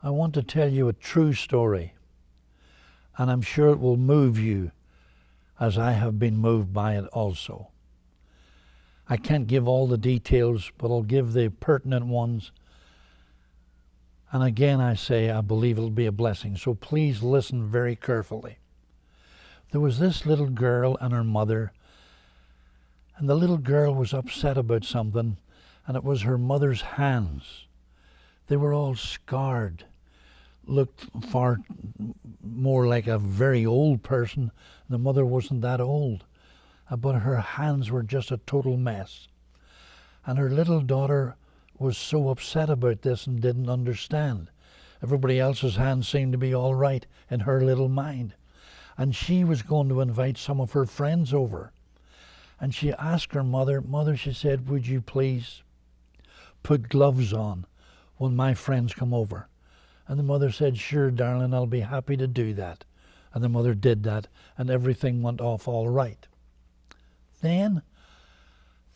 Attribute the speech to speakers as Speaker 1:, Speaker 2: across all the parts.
Speaker 1: I want to tell you a true story, and I'm sure it will move you as I have been moved by it also. I can't give all the details, but I'll give the pertinent ones. And again, I say, I believe it'll be a blessing. So please listen very carefully. There was this little girl and her mother, and the little girl was upset about something, and it was her mother's hands. They were all scarred, looked far more like a very old person. The mother wasn't that old, but her hands were just a total mess. And her little daughter was so upset about this and didn't understand. Everybody else's hands seemed to be all right in her little mind. And she was going to invite some of her friends over. And she asked her mother, she said, would you please put gloves on when my friends come over? And the mother said, sure, darling, I'll be happy to do that. And the mother did that, and everything went off all right. Then,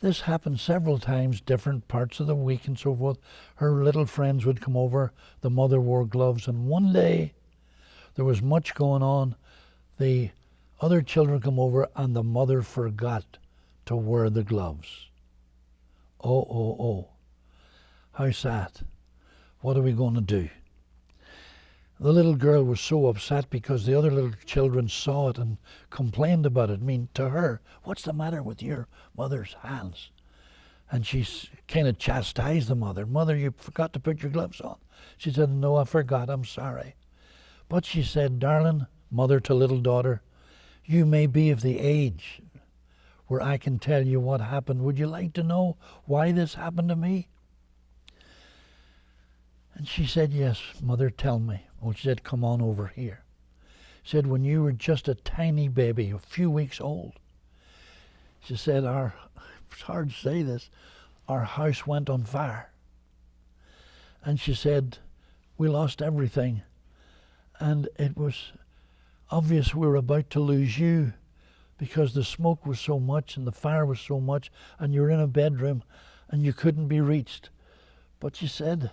Speaker 1: this happened several times, different parts of the week and so forth. Her little friends would come over, the mother wore gloves, and one day there was much going on. The other children come over, and the mother forgot to wear the gloves. Oh. How sad. What are we going to do? The little girl was so upset because the other little children saw it and complained about it. I mean, to her, what's the matter with your mother's hands? And she kind of chastised the mother. Mother, you forgot to put your gloves on. She said, no, I forgot, I'm sorry. But she said, darling, mother to little daughter, you may be of the age where I can tell you what happened. Would you like to know why this happened to me? And she said, yes, mother, tell me. Well, she said, come on over here. She said, when you were just a tiny baby, a few weeks old, she said, it's hard to say this, our house went on fire. And she said, we lost everything. And it was obvious we were about to lose you because the smoke was so much and the fire was so much, and you were in a bedroom and you couldn't be reached. But she said,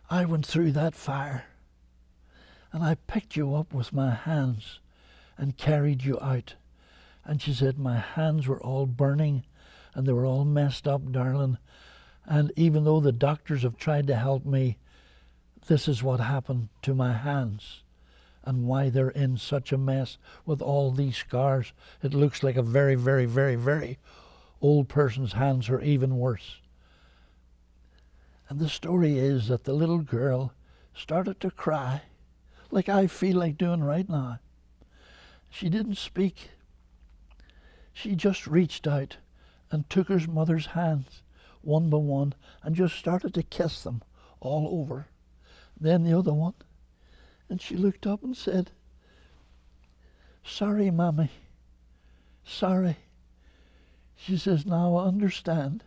Speaker 1: I went through that fire and I picked you up with my hands and carried you out. And she said, my hands were all burning and they were all messed up, darling. And even though the doctors have tried to help me, this is what happened to my hands and why they're in such a mess with all these scars. It looks like a very, very, very, very old person's hands are even worse. And the story is that the little girl started to cry, like I feel like doing right now. She didn't speak. She just reached out and took her mother's hands, one by one, and just started to kiss them all over. Then the other one. And she looked up and said, sorry, Mommy. Sorry. She says, now I understand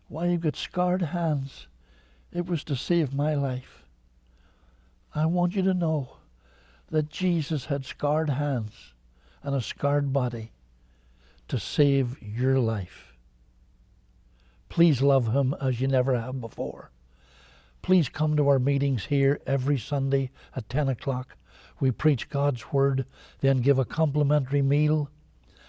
Speaker 1: why you've got scarred hands. It was to save my life. I want you to know that Jesus had scarred hands and a scarred body to save your life. Please love him as you never have before. Please come to our meetings here every Sunday at 10 o'clock. We preach God's word, then give a complimentary meal,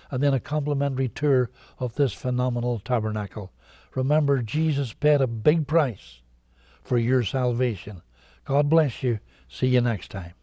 Speaker 1: and then a complimentary tour of this phenomenal tabernacle. Remember, Jesus paid a big price for your salvation. God bless you. See you next time.